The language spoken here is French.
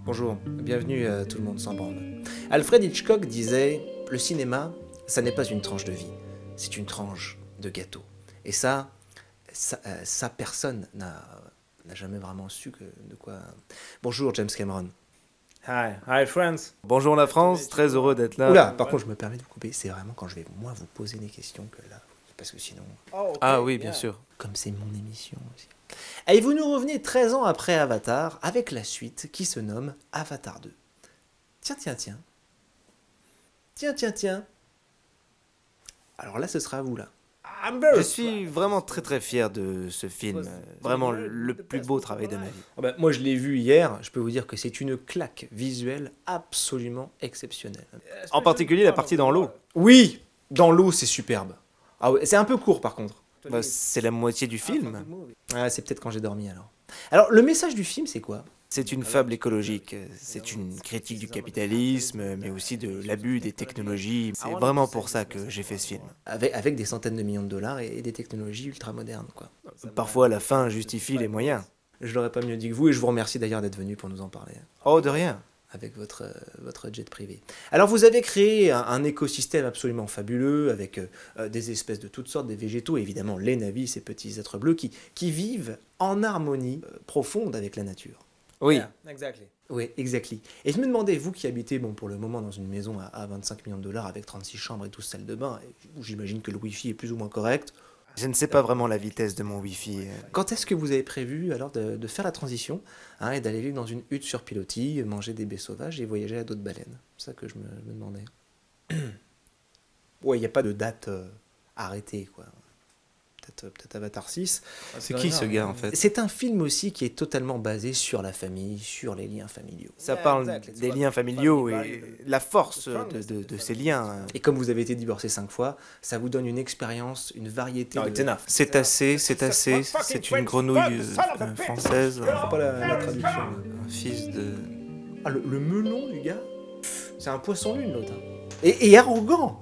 Bonjour, bienvenue à Tout le monde s'en branle. Alfred Hitchcock disait « Le cinéma, ça n'est pas une tranche de vie, c'est une tranche de gâteau. » Et ça personne n'a jamais vraiment su de quoi... Bonjour James Cameron. Hi friends. Bonjour la France, très heureux d'être là. Oula, par contre je me permets de vous couper, c'est vraiment quand je vais moi vous poser des questions que là, parce que sinon... Ah oui, bien sûr. Comme c'est mon émission aussi. Et vous nous revenez 13 ans après Avatar avec la suite qui se nomme Avatar 2. Tiens. Alors là, ce sera à vous là. Je suis vraiment très fier de ce film. Vraiment le plus beau travail de ma vie. Moi, je l'ai vu hier. Je peux vous dire que c'est une claque visuelle absolument exceptionnelle. En particulier la partie dans l'eau. Oui, dans l'eau, c'est superbe. Ah ouais, c'est un peu court par contre. Bah, c'est la moitié du film. Ah, c'est peut-être quand j'ai dormi alors. Alors, le message du film, c'est quoi? C'est une fable écologique. C'est une critique du capitalisme, mais aussi de l'abus des technologies. C'est vraiment pour ça que j'ai fait ce film. Avec des centaines de millions de dollars et des technologies ultra modernes, quoi. Parfois, la fin justifie les moyens. Je l'aurais pas mieux dit que vous, et je vous remercie d'ailleurs d'être venu pour nous en parler. Oh, de rien. Avec votre jet privé. Alors vous avez créé un écosystème absolument fabuleux avec des espèces de toutes sortes, des végétaux, et évidemment les navis, ces petits êtres bleus qui vivent en harmonie profonde avec la nature. Oui. Yeah, exactly. Oui, exactly. Et je me demandais, vous qui habitez pour le moment dans une maison à 25 millions de dollars avec 36 chambres et 12 salles de bain, où j'imagine que le Wi-Fi est plus ou moins correct, Je ne sais pas vraiment la vitesse de mon Wi-Fi. quand est-ce que vous avez prévu alors de faire la transition et d'aller vivre dans une hutte sur pilotis, manger des baies sauvages et voyager à d'autres baleines? C'est ça que je me demandais. Ouais, il n'y a pas de date arrêtée, quoi. Peut-être Avatar 6. C'est qui ce gars en fait? C'est un film aussi qui est totalement basé sur la famille, sur les liens familiaux. Ça parle des liens familiaux et la force de ces liens. Et comme vous avez été divorcé 5 fois, ça vous donne une expérience, une variété de... C'est assez, c'est une grenouille française. C'est pas la traduction. Un fils de... Ah, le melon du gars, c'est un poisson lune l'autre. Et arrogant.